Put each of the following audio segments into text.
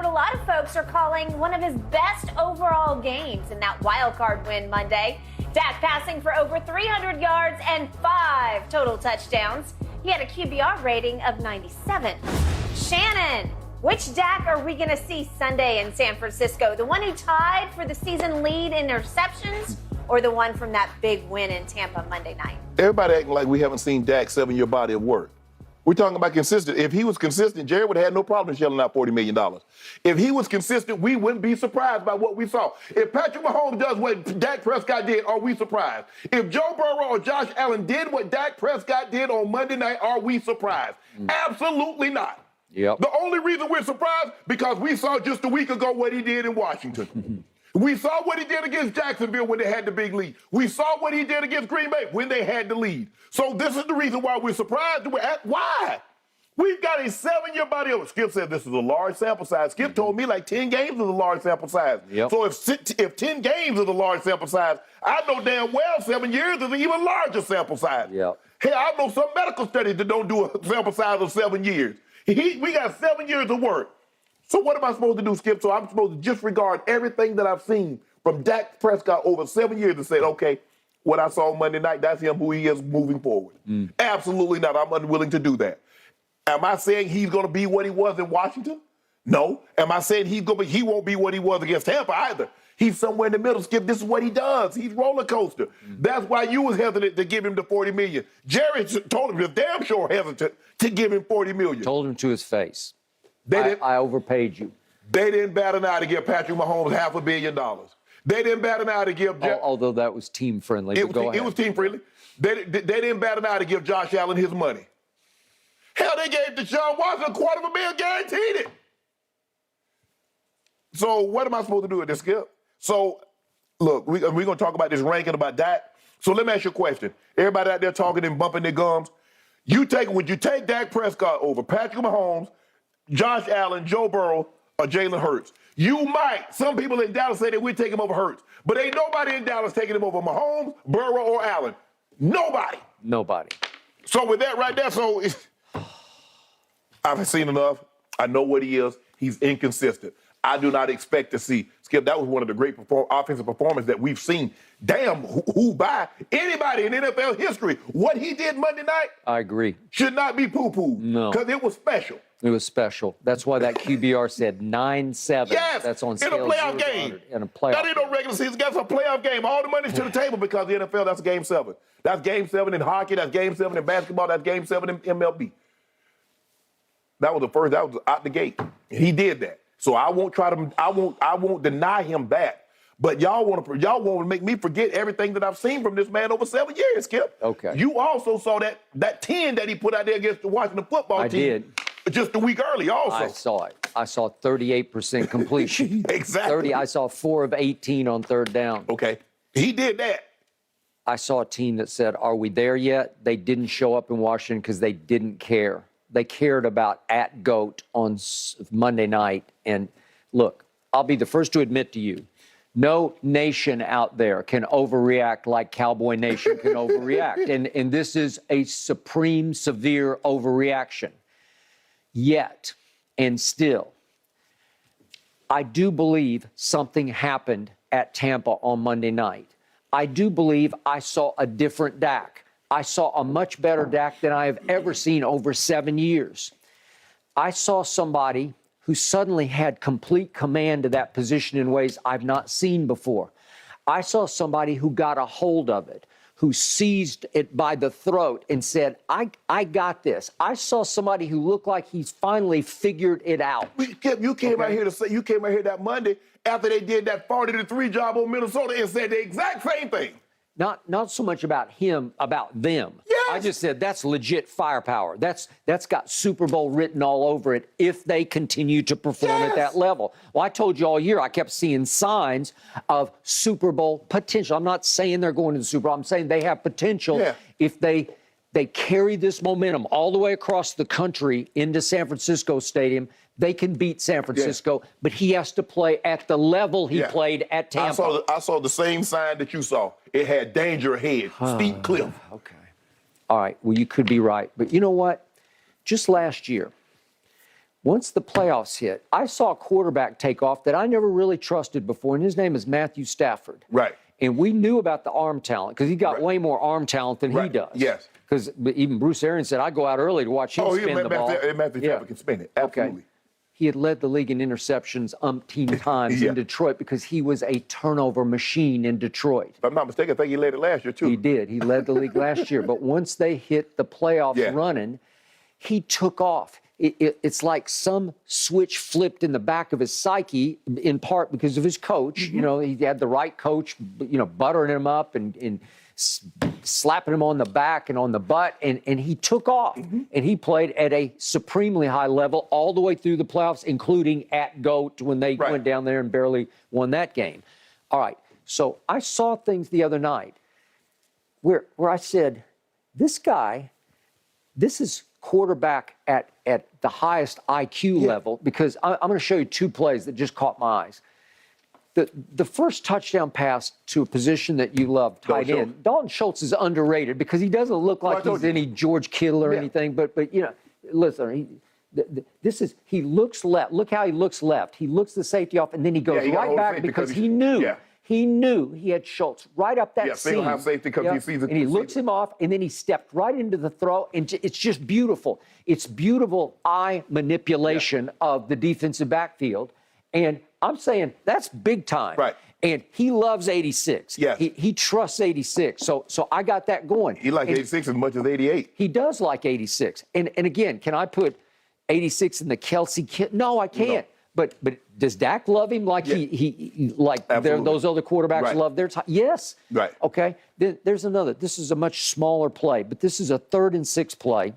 but a lot of folks are calling one of his best overall games in that wild card win Monday. Dak passing for over 300 yards and 5 total touchdowns. He had a QBR rating of 97. Shannon, which Dak are we going to see Sunday in San Francisco? The one who tied for the season lead in interceptions, or the one from that big win in Tampa Monday night? Everybody acting like we haven't seen Dak's 7-year body of work. We're talking about consistent. If he was consistent, Jerry would have had no problem shelling out $40 million. If he was consistent, we wouldn't be surprised by what we saw. If Patrick Mahomes does what Dak Prescott did, are we surprised? If Joe Burrow or Josh Allen did what Dak Prescott did on Monday night, are we surprised? Absolutely not. Yep. The only reason we're surprised, because we saw just a week ago what he did in Washington. We saw what he did against Jacksonville when they had the big lead. We saw what he did against Green Bay when they had the lead. So this is the reason why we're surprised. Why? We've got a 7-year body of it. Skip said this is a large sample size. Skip told me like 10 games is a large sample size. Yep. So if 10 games is a large sample size, I know damn well 7 years is an even larger sample size. Yep. Hey, I know some medical studies that don't do a sample size of 7 years. We got 7 years of work. So what am I supposed to do, Skip? So I'm supposed to disregard everything that I've seen from Dak Prescott over 7 years and say, okay, what I saw Monday night, that's him, who he is moving forward. Absolutely not. I'm unwilling to do that. Am I saying he's going to be what he was in Washington? No. Am I saying he won't be what he was against Tampa either? He's somewhere in the middle, Skip. This is what he does. He's roller coaster. That's why you was hesitant to give him the $40 million. Jerry told him he was damn sure hesitant to give him $40 million. Told him to his face. I overpaid you. They didn't bat an eye to give Patrick Mahomes $500 million. They didn't bat an eye to give... Although that was team-friendly. It was team-friendly. They didn't bat an eye to give Josh Allen his money. Hell, they gave Deshaun Watson $250,000 guaranteed it. So what am I supposed to do with this, Skip? So, look, we're going to talk about this ranking about Dak. So let me ask you a question. Everybody out there talking and bumping their gums. Would you take Dak Prescott over Patrick Mahomes, Josh Allen, Joe Burrow, or Jalen Hurts? You might. Some people in Dallas say that we'd take him over Hurts. But ain't nobody in Dallas taking him over Mahomes, Burrow, or Allen. Nobody. So with that right there, I've seen enough. I know what he is. He's inconsistent. I do not expect to see. Skip, that was one of the great offensive performances that we've seen. Damn, who by anybody in NFL history, what he did Monday night, I agree, should not be poo-pooed. No. Because it was special. It was special. That's why that QBR said 9-7. Yes, that's on in a playoff game. In a playoff That ain't no regular season. That's a playoff game. All the money's to the table because the NFL, that's Game 7. That's Game 7 in hockey. That's Game 7 in basketball. That's Game 7 in MLB. That was the first. That was out the gate. He did that. So I won't deny him that. But y'all want to make me forget everything that I've seen from this man over 7 years, Skip. Okay. You also saw that 10 that he put out there against the Washington football team. I did. Just a week early also. I saw it. I saw 38% completion. Exactly. I saw 4 of 18 on third down. Okay. He did that. I saw a team that said, are we there yet? They didn't show up in Washington because they didn't care. They cared about at GOAT on Monday night. And look, I'll be the first to admit to you, no nation out there can overreact like Cowboy Nation can overreact. And this is a supreme, severe overreaction. Yet, and still, I do believe something happened at Tampa on Monday night. I do believe I saw a different Dak. I saw a much better Dak than I have ever seen over 7 years. I saw somebody who suddenly had complete command of that position in ways I've not seen before. I saw somebody who got a hold of it, who seized it by the throat and said, I got this. I saw somebody who looked like he's finally figured it out. You came out here that Monday after they did that 40-3 job on Minnesota and said the exact same thing. Not so much about him, about them. Yes. I just said that's legit firepower. That's got Super Bowl written all over it if they continue to perform at that level. Well, I told you all year I kept seeing signs of Super Bowl potential. I'm not saying they're going to the Super Bowl. I'm saying they have potential if they carry this momentum all the way across the country into San Francisco Stadium. They can beat San Francisco, but he has to play at the level he played at Tampa. I saw the same sign that you saw. It had danger ahead, steep cliff. Okay. All right. Well, you could be right. But you know what? Just last year, Once the playoffs hit, I saw a quarterback take off that I never really trusted before, and his name is Matthew Stafford. Right. And we knew about the arm talent because he got way more arm talent than he does. Yes. Because even Bruce Arians said, I go out early to watch him spin the ball. Matthew Stafford can spin it. Absolutely. Okay. He had led the league in interceptions umpteen times in Detroit because he was a turnover machine in Detroit. If I'm not mistaken, I think he led it last year, too. He did. He led the league last year. But once they hit the playoffs running, he took off. It's like some switch flipped in the back of his psyche, in part because of his coach. You know, he had the right coach, you know, buttering him up and slapping him on the back and on the butt, and he took off. And he played at a supremely high level all the way through the playoffs, including at GOAT when they went down there and barely won that game. All right, so I saw things the other night where I said, this guy, this is quarterback at the highest IQ level, because I'm going to show you two plays that just caught my eyes. The first touchdown pass to a position that you love, tight end. Dalton Schultz is underrated because he doesn't look like he's any George Kittle or anything. But you know, listen, he looks left. Look how he looks left. He looks the safety off, and then he goes right back because he knew. He knew he had Schultz right up that seam. Safety because he sees it. And he looks him off, and then he stepped right into the throw, and it's just beautiful. It's beautiful eye manipulation of the defensive backfield. And I'm saying that's big time. Right. And he loves 86. Yes. He trusts 86. So I got that going. He likes 86 as much as 88. He does like 86. And again, can I put 86 in the Kelsey kit? No, I can't. No. But does Dak love him like he like those other quarterbacks love their time? Yes. Right. Okay. Then there's another. This is a much smaller play, but this is a 3rd and 6 play.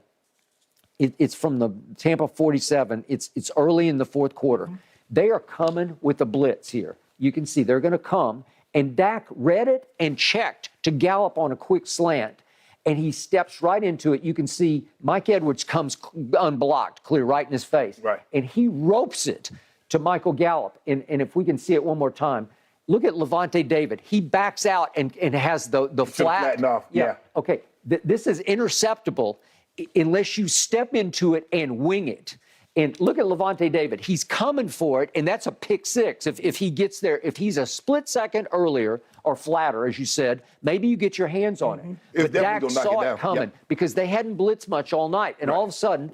It's from the Tampa 47. It's early in the 4th quarter. They are coming with a blitz here. You can see they're going to come, and Dak read it and checked to Gallup on a quick slant, and he steps right into it. You can see Mike Edwards comes unblocked, clear right in his face. Right. And he ropes it to Michael Gallup. And if we can see it one more time, look at Levante David. He backs out and has the flat. Flatten off. Yeah. Okay. This is interceptable unless you step into it and wing it. And look at Levante David. He's coming for it, and that's a pick six. If he gets there, if he's a split second earlier or flatter, as you said, maybe you get your hands on it. But Dak saw it coming because they hadn't blitzed much all night. And all of a sudden,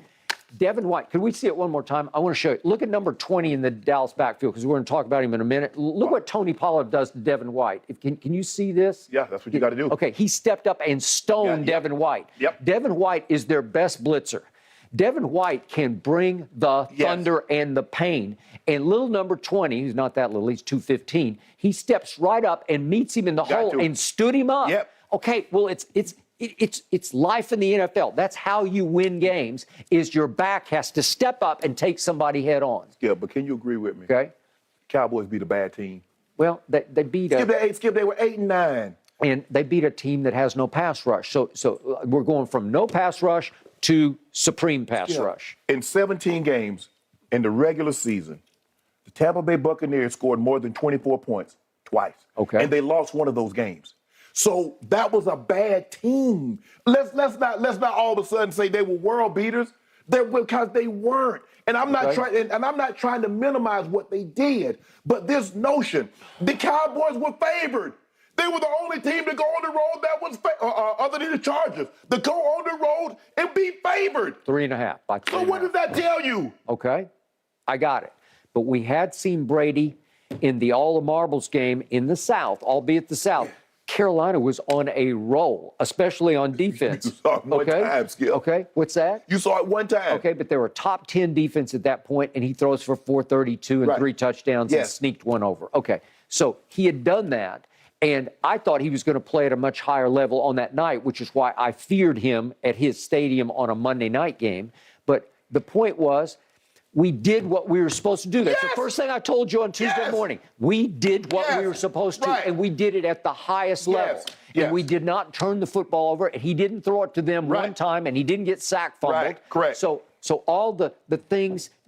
Devin White, could we see it one more time? I want to show you. Look at number 20 in the Dallas backfield because we're going to talk about him in a minute. Look what Tony Pollard does to Devin White. Can you see this? Yeah, that's what you got to do. Okay, he stepped up and stoned Devin White. Devin White is their best blitzer. Devin White can bring the thunder and the pain. And little number 20, who's not that little, he's 215, he steps right up and meets him in the hole and stood him up. Okay, well, it's life in the NFL. That's how you win games, is your back has to step up and take somebody head on. Yeah, but can you agree with me? Okay. Cowboys beat a bad team. Well, they beat Skip, they were 8-9. And they beat a team that has no pass rush. So we're going from no pass rush to supreme pass rush. In 17 games in the regular season, the Tampa Bay Buccaneers scored more than 24 points twice. Okay. And they lost one of those games. So that was a bad team. Let's not all of a sudden say they were world beaters. Because they weren't. And I'm not trying to minimize what they did. But this notion, the Cowboys were favored. They were the only team to go on the road that was, other than the Chargers, to go on the road and be favored. 3.5. By 3.5. So what does that tell you? Okay, I got it. But we had seen Brady in the All the Marbles game in the South, albeit the South. Carolina was on a roll, especially on defense. You saw it one time, Skip. Okay, what's that? You saw it one time. Okay, but they were top 10 defense at that point, and he throws for 432 and 3 touchdowns and sneaked one over. Okay, so he had done that. And I thought he was going to play at a much higher level on that night, which is why I feared him at his stadium on a Monday night game. But the point was, we did what we were supposed to do. That's the first thing I told you on Tuesday morning. We did what we were supposed to, and we did it at the highest level. And we did not turn the football over, and he didn't throw it to them one time, and he didn't get sack fumbled. Correct. So all the things